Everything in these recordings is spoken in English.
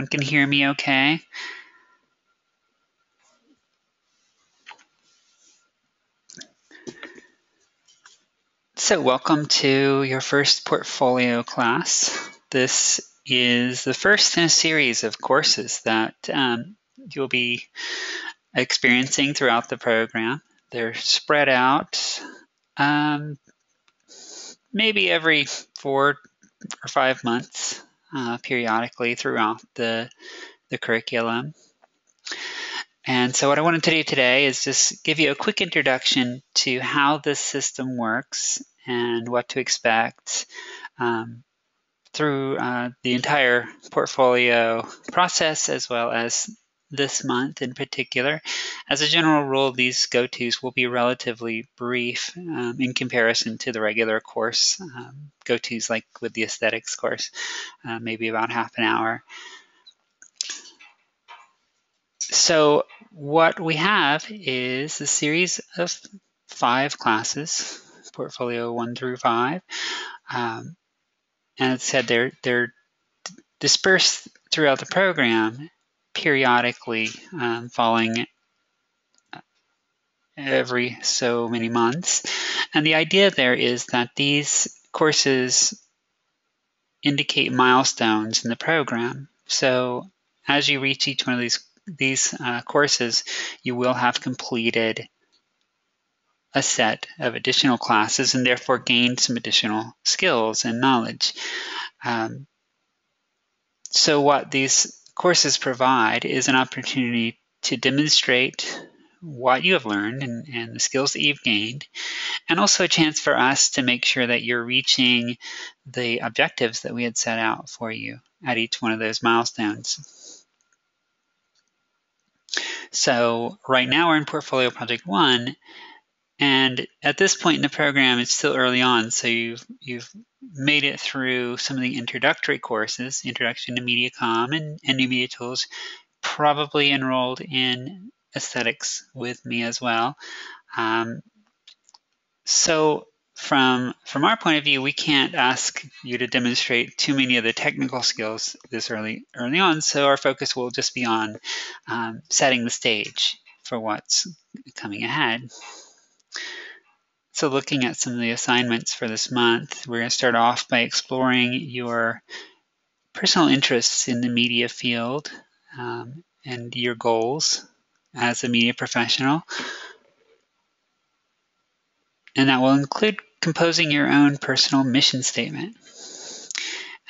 everyone can hear me okay. So welcome to your first portfolio class. This is the first in a series of courses that you'll be experiencing throughout the program. They're spread out maybe every 4 or 5 months periodically throughout the curriculum. And so what I wanted to do today is just give you a quick introduction to how this system works and what to expect through the entire portfolio process, as well as this month in particular. As a general rule, these go-tos will be relatively brief in comparison to the regular course go-tos, like with the aesthetics course, maybe about half an hour. So what we have is a series of 5 classes, portfolio 1 through 5. And as I said, they're dispersed throughout the program periodically, following every so many months. And the idea there is that these courses indicate milestones in the program. So as you reach each one of these courses, you will have completed a set of additional classes and therefore gained some additional skills and knowledge. So what these courses provide is an opportunity to demonstrate what you have learned and the skills that you've gained, and also a chance for us to make sure that you're reaching the objectives that we had set out for you at each one of those milestones. So right now we're in Portfolio Project 1, and at this point in the program, it's still early on, so you've made it through some of the introductory courses, Introduction to MediaComm and New Media Tools, probably enrolled in aesthetics with me as well. So from our point of view, we can't ask you to demonstrate too many of the technical skills this early on, so our focus will just be on setting the stage for what's coming ahead. So looking at some of the assignments for this month, we're going to start off by exploring your personal interests in the media field and your goals as a media professional. And that will include composing your own personal mission statement.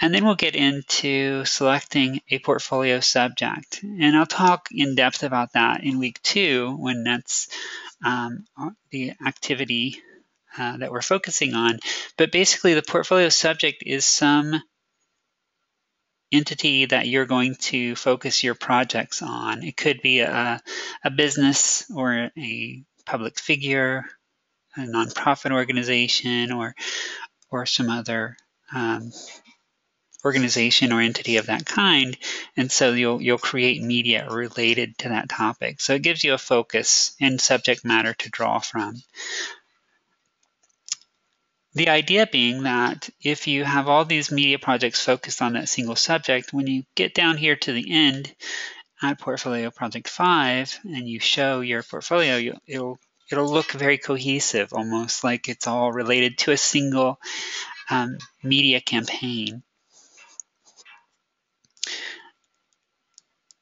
And then we'll get into selecting a portfolio subject. And I'll talk in depth about that in week 2, when that's the activity that we're focusing on. But basically, the portfolio subject is some entity that you're going to focus your projects on. It could be a business or a public figure, a nonprofit organization, or some other organization or entity of that kind. And so you'll create media related to that topic. So it gives you a focus and subject matter to draw from. The idea being that if you have all these media projects focused on that single subject, when you get down here to the end at Portfolio Project 5 and you show your portfolio, it'll look very cohesive, almost like it's all related to a single media campaign.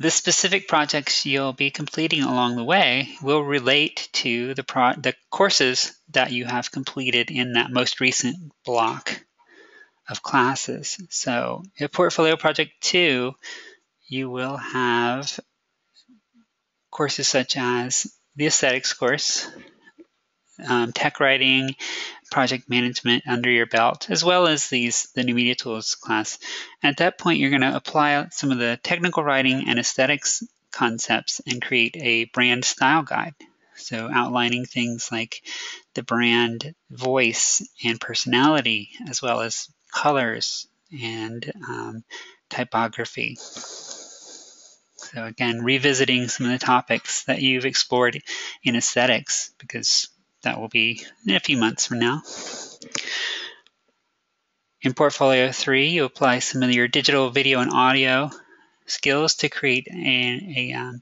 The specific projects you'll be completing along the way will relate to the courses that you have completed in that most recent block of classes. So in Portfolio Project 2, you will have courses such as the aesthetics course, tech writing, project management under your belt, as well as the New Media Tools class. At that point, you're going to apply some of the technical writing and aesthetics concepts and create a brand style guide. So outlining things like the brand voice and personality, as well as colors and typography. So again, revisiting some of the topics that you've explored in aesthetics, because that will be in a few months from now. In Portfolio 3, you apply some of your digital video and audio skills to create a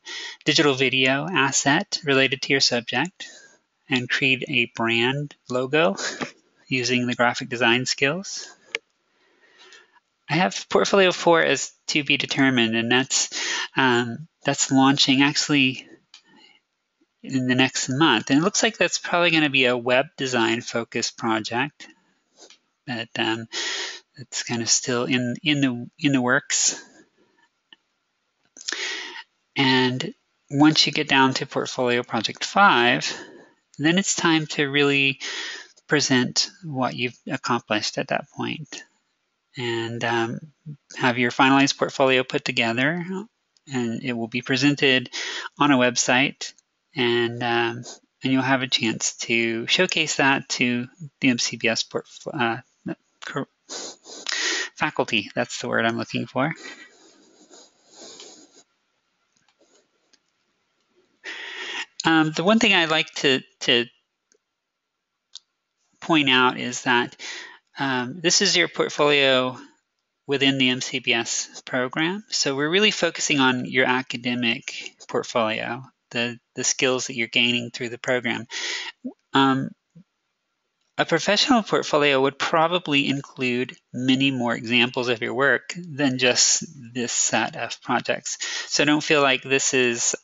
digital video asset related to your subject and create a brand logo using the graphic design skills. I have Portfolio 4 as to be determined, and that's launching actually in the next month. And it looks like that's probably going to be a web design focused project that it's kind of still in the works. And once you get down to Portfolio Project 5, then it's time to really present what you've accomplished at that point, and have your finalized portfolio put together, and it will be presented on a website, and you'll have a chance to showcase that to the MCBS faculty. That's the word I'm looking for. The one thing I'd like to point out is that this is your portfolio within the MCBS program. So we're really focusing on your academic portfolio, the skills that you're gaining through the program. A professional portfolio would probably include many more examples of your work than just this set of projects. So don't feel like this is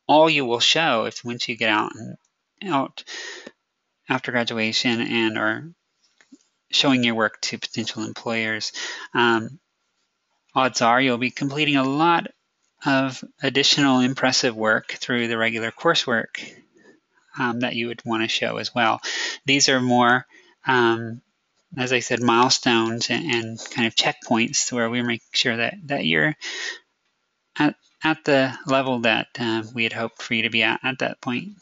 all you will show once you get out after graduation and are showing your work to potential employers. Odds are you'll be completing a lot of additional impressive work through the regular coursework that you would want to show as well. These are more, as I said, milestones and kind of checkpoints where we make sure that you're at the level that we had hoped for you to be at that point.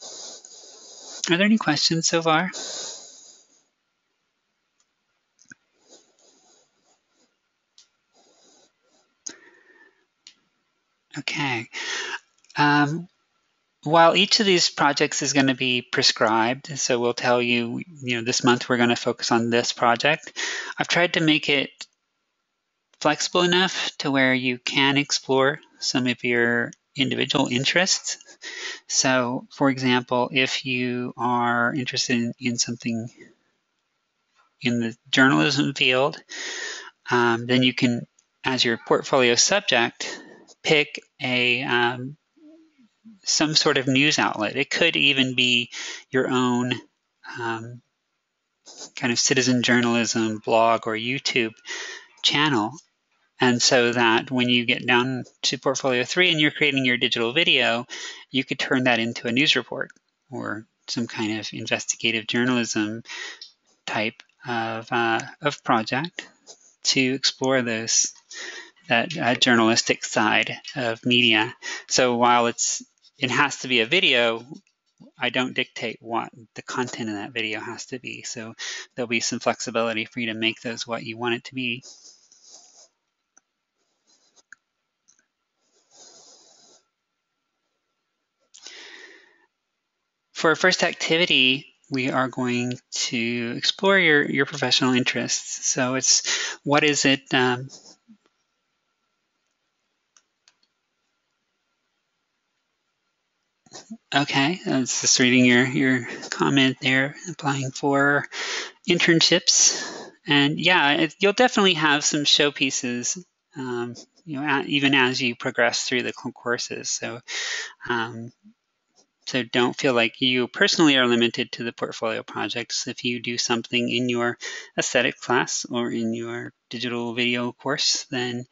Are there any questions so far? Okay. While each of these projects is going to be prescribed, so we'll tell you, this month we're going to focus on this project, I've tried to make it flexible enough to where you can explore some of your individual interests. So, for example, if you are interested in something in the journalism field, then you can, as your portfolio subject, pick some sort of news outlet. It could even be your own kind of citizen journalism blog or YouTube channel. And so that when you get down to Portfolio 3 and you're creating your digital video, you could turn that into a news report or some kind of investigative journalism type of project to explore that journalistic side of media. So while it has to be a video, I don't dictate what the content of that video has to be. So there'll be some flexibility for you to make those what you want it to be. For our first activity, we are going to explore your professional interests. So it's, what is it? Okay, it's just reading your comment there, applying for internships. And yeah, you'll definitely have some showpieces, even as you progress through the courses. So don't feel like you personally are limited to the portfolio projects. If you do something in your aesthetic class or in your digital video course, then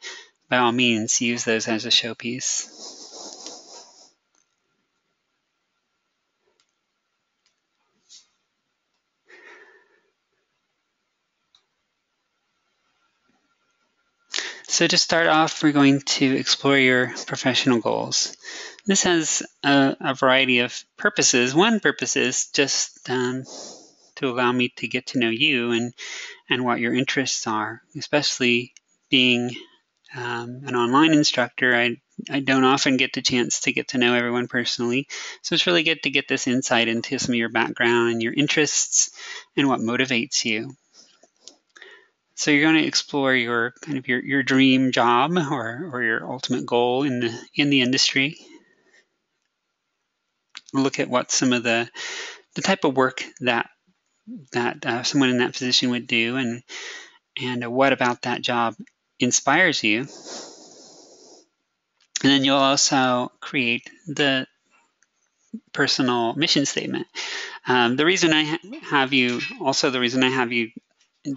by all means use those as a showpiece. So to start off, we're going to explore your professional goals. This has a variety of purposes. One purpose is just to allow me to get to know you and what your interests are, especially being an online instructor. I don't often get the chance to get to know everyone personally. So it's really good to get this insight into some of your background and your interests and what motivates you. So you're going to explore your kind of your dream job or your ultimate goal in the industry. Look at what some of the type of work that someone in that position would do, and what about that job inspires you. And then you'll also create the personal mission statement. The reason I have you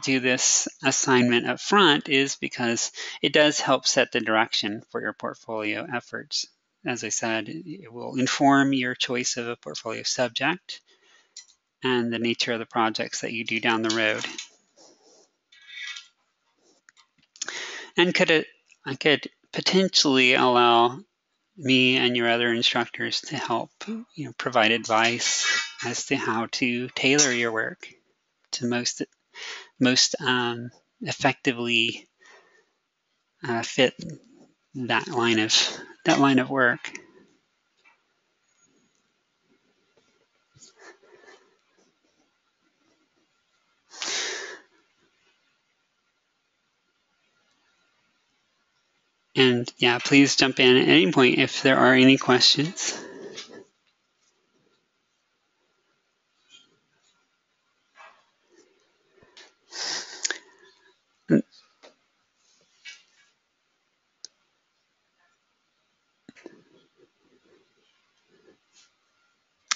do this assignment up front is because it does help set the direction for your portfolio efforts. As I said, it will inform your choice of a portfolio subject and the nature of the projects that you do down the road. And I could potentially allow me and your other instructors to help provide advice as to how to tailor your work to most effectively fit that line of work. And yeah, please jump in at any point if there are any questions.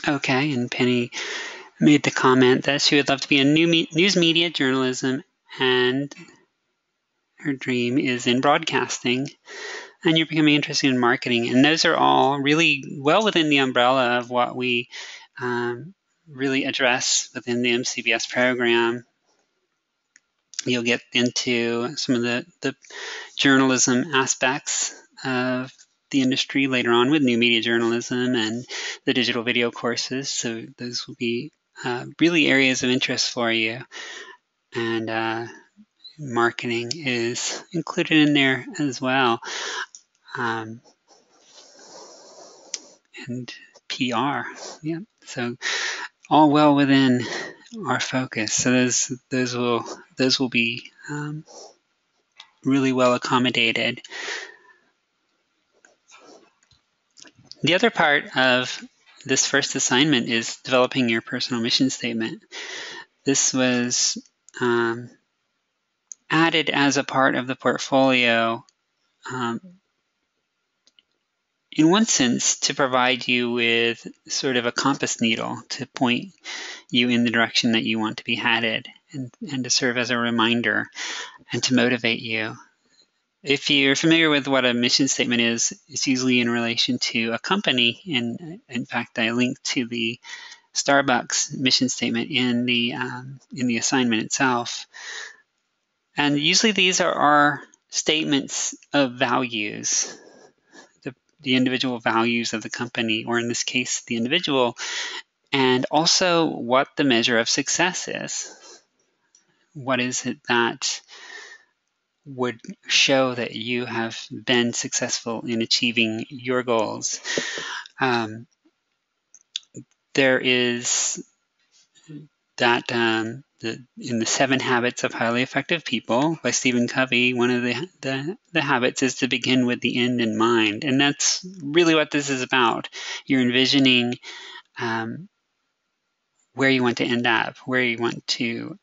Okay, and Penny made the comment that she would love to be in news media journalism, and her dream is in broadcasting, and you're becoming interested in marketing. And those are all really well within the umbrella of what we really address within the MCBS program. You'll get into some of the journalism aspects of the industry later on with new media journalism and the digital video courses. So those will be really areas of interest for you. And marketing is included in there as well. And PR, yeah. So all well within our focus. So those will be really well accommodated. The other part of this first assignment is developing your personal mission statement. This was added as a part of the portfolio in one sense to provide you with sort of a compass needle to point you in the direction that you want to be headed, and to serve as a reminder and to motivate you. If you're familiar with what a mission statement is, it's usually in relation to a company. And in fact, I linked to the Starbucks mission statement in the assignment itself. And usually these are statements of values, the individual values of the company, or in this case, the individual, and also what the measure of success is. What is it that would show that you have been successful in achieving your goals? There is that in the 7 Habits of Highly Effective People by Stephen Covey, one of the habits is to begin with the end in mind. And that's really what this is about. You're envisioning where you want to end up, where you want to,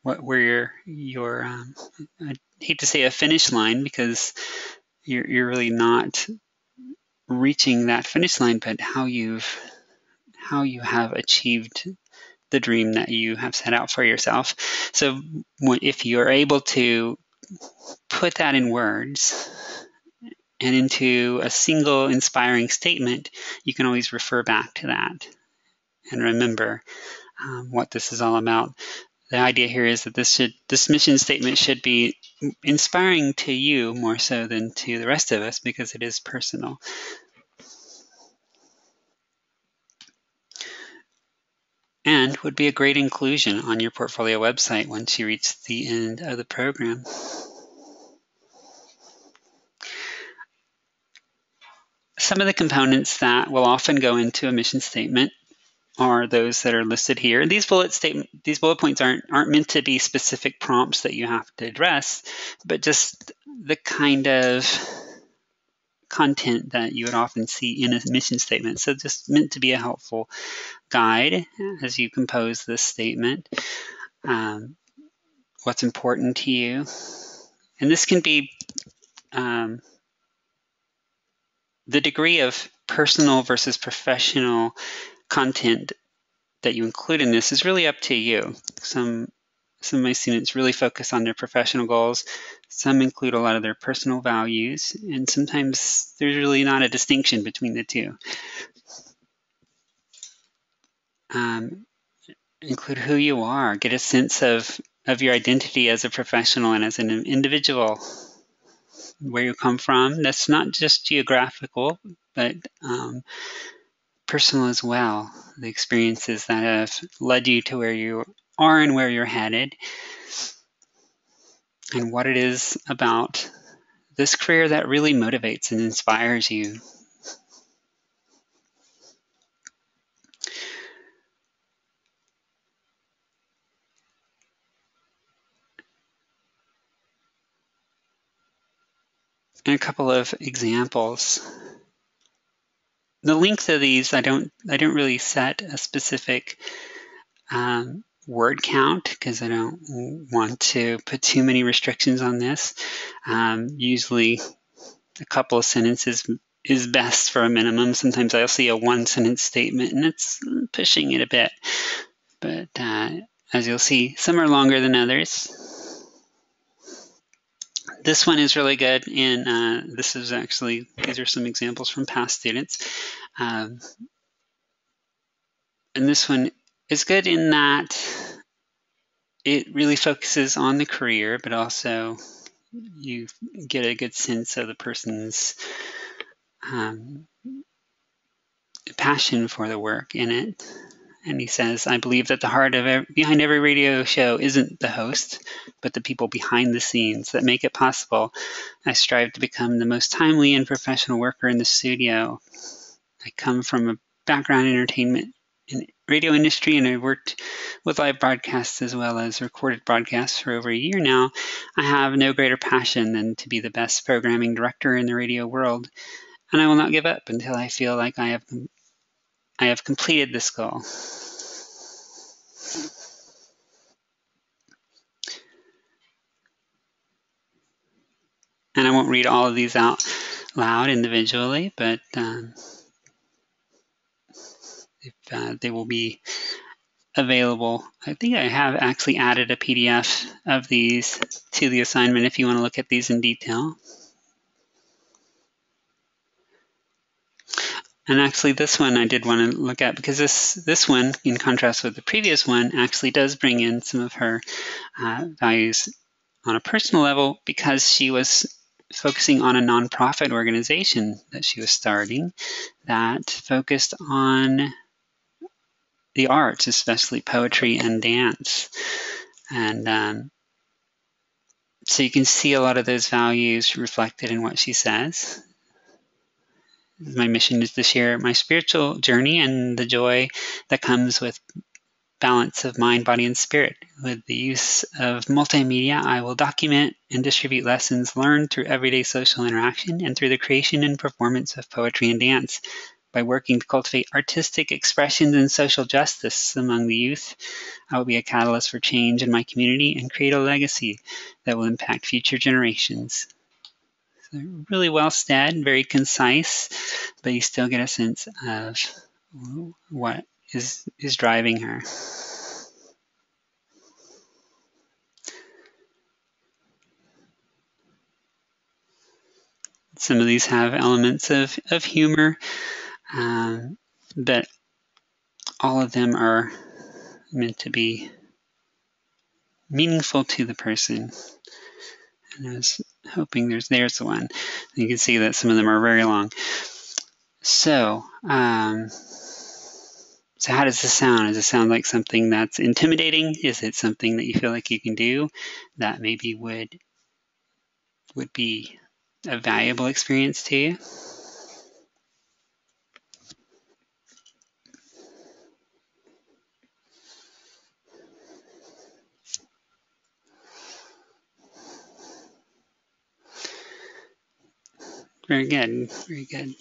where your I hate to say a finish line, because you're really not reaching that finish line, but how you have achieved the dream that you have set out for yourself. So if you're able to put that in words and into a single inspiring statement, you can always refer back to that and remember what this is all about. The idea here is that this mission statement should be inspiring to you more so than to the rest of us, because it is personal. And would be a great inclusion on your portfolio website once you reach the end of the program. Some of the components that will often go into a mission statement are those that are listed here. These bullet points aren't meant to be specific prompts that you have to address, but just the kind of content that you would often see in a mission statement. So just meant to be a helpful guide as you compose this statement. What's important to you. And this can be the degree of personal versus professional content that you include in this is really up to you. Some of my students really focus on their professional goals. Some include a lot of their personal values, and sometimes there's really not a distinction between the two. Include who you are, get a sense of your identity as a professional and as an individual, where you come from. That's not just geographical, but personal as well. The experiences that have led you to where you are and where you're headed, and what it is about this career that really motivates and inspires you. And a couple of examples. The length of these, I don't really set a specific word count because I don't want to put too many restrictions on this. Usually a couple of sentences is best for a minimum. Sometimes I'll see a one-sentence statement and it's pushing it a bit. But as you'll see, some are longer than others. This one is really good, and these are some examples from past students. And this one is good in that it really focuses on the career, but also you get a good sense of the person's passion for the work in it. And he says, I believe that the heart behind every radio show isn't the host, but the people behind the scenes that make it possible. I strive to become the most timely and professional worker in the studio. I come from a background in entertainment and radio industry, and I worked with live broadcasts as well as recorded broadcasts for over a year now. I have no greater passion than to be the best programming director in the radio world, and I will not give up until I feel like I have completed this goal. And I won't read all of these out loud individually, but they will be available. I think I have actually added a PDF of these to the assignment if you want to look at these in detail. And actually this one I did want to look at because this one, in contrast with the previous one, actually does bring in some of her values on a personal level because she was focusing on a nonprofit organization that she was starting that focused on the arts, especially poetry and dance. And so you can see a lot of those values reflected in what she says. My mission is to share my spiritual journey and the joy that comes with balance of mind, body, and spirit. With the use of multimedia, I will document and distribute lessons learned through everyday social interaction and through the creation and performance of poetry and dance. By working to cultivate artistic expressions and social justice among the youth, I will be a catalyst for change in my community and create a legacy that will impact future generations. So really well said, very concise, but you still get a sense of what is driving her. Some of these have elements of humor, but all of them are meant to be meaningful to the person. And I was hoping there's the one. You can see that some of them are very long. So, so how does this sound? Does it sound like something that's intimidating? Is it something that you feel like you can do that maybe would be a valuable experience to you? Very good. Very good.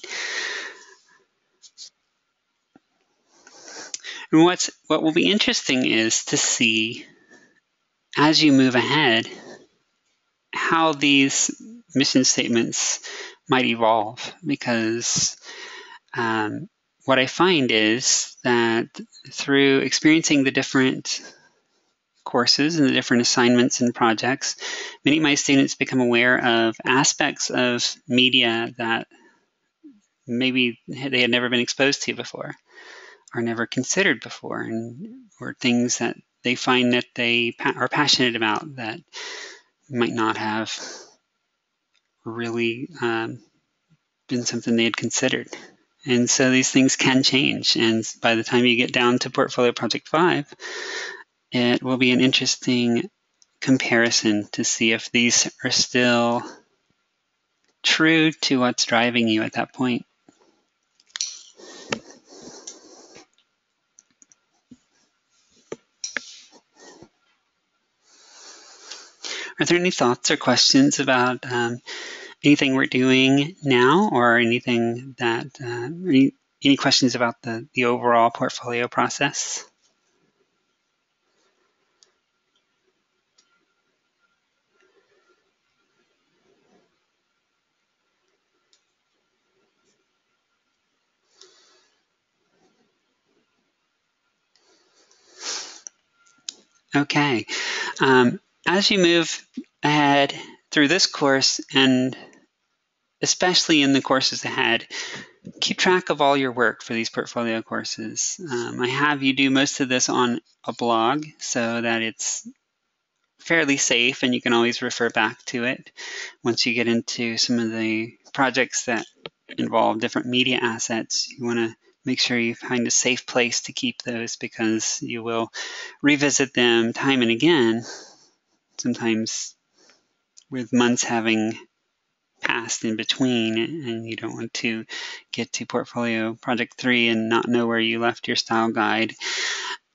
And what will be interesting is to see, as you move ahead, how these mission statements might evolve. Because what I find is that through experiencing the different courses and the different assignments and projects, many of my students become aware of aspects of media that maybe they had never been exposed to before or never considered before, or things that they find that they are passionate about that might not have really been something they had considered. And so these things can change. And by the time you get down to Portfolio Project 5, it will be an interesting comparison to see if these are still true to what's driving you at that point. Are there any thoughts or questions about anything we're doing now, or anything that any questions about the overall portfolio process? Okay. As you move ahead through this course, and especially in the courses ahead, keep track of all your work for these portfolio courses. I have you do most of this on a blog so that it's fairly safe and you can always refer back to it once you get into some of the projects that involve different media assets. You want to make sure you find a safe place to keep those, because you will revisit them time and again, sometimes with months having passed in between, and you don't want to get to Portfolio Project 3 and not know where you left your style guide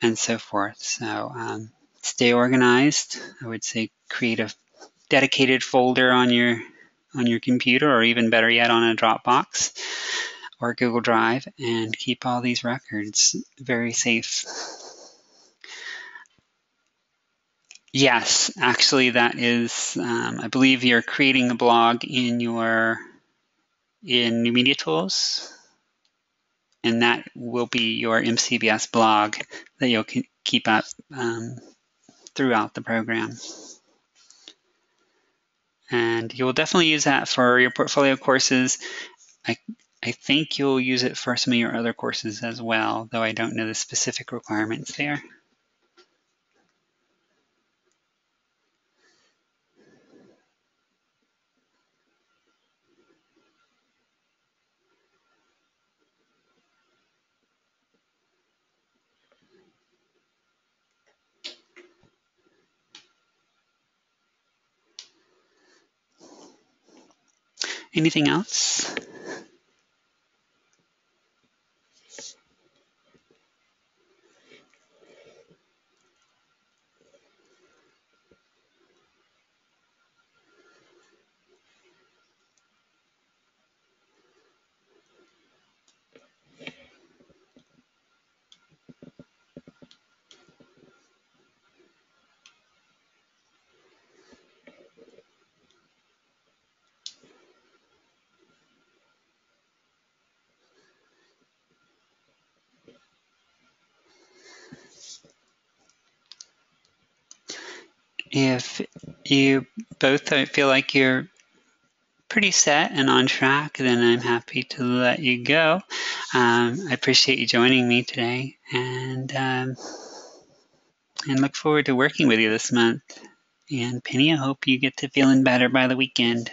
and so forth. So stay organized. I would say create a dedicated folder on your computer, or even better yet on a Dropbox or Google Drive, and keep all these records very safe. Yes, actually that is, I believe you're creating a blog in New Media Tools, and that will be your MCBS blog that you'll keep up throughout the program. And you'll definitely use that for your portfolio courses. I think you'll use it for some of your other courses as well, though I don't know the specific requirements there. Anything else? If you both feel like you're pretty set and on track, then I'm happy to let you go. I appreciate you joining me today, and look forward to working with you this month. And Penny, I hope you get to feeling better by the weekend.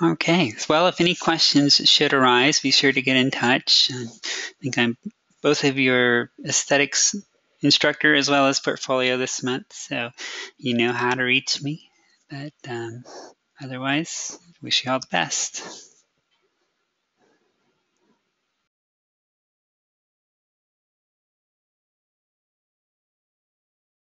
Okay, well, if any questions should arise, be sure to get in touch. I think I'm both of your aesthetics instructor as well as portfolio this month, so you know how to reach me. But otherwise, wish you all the best.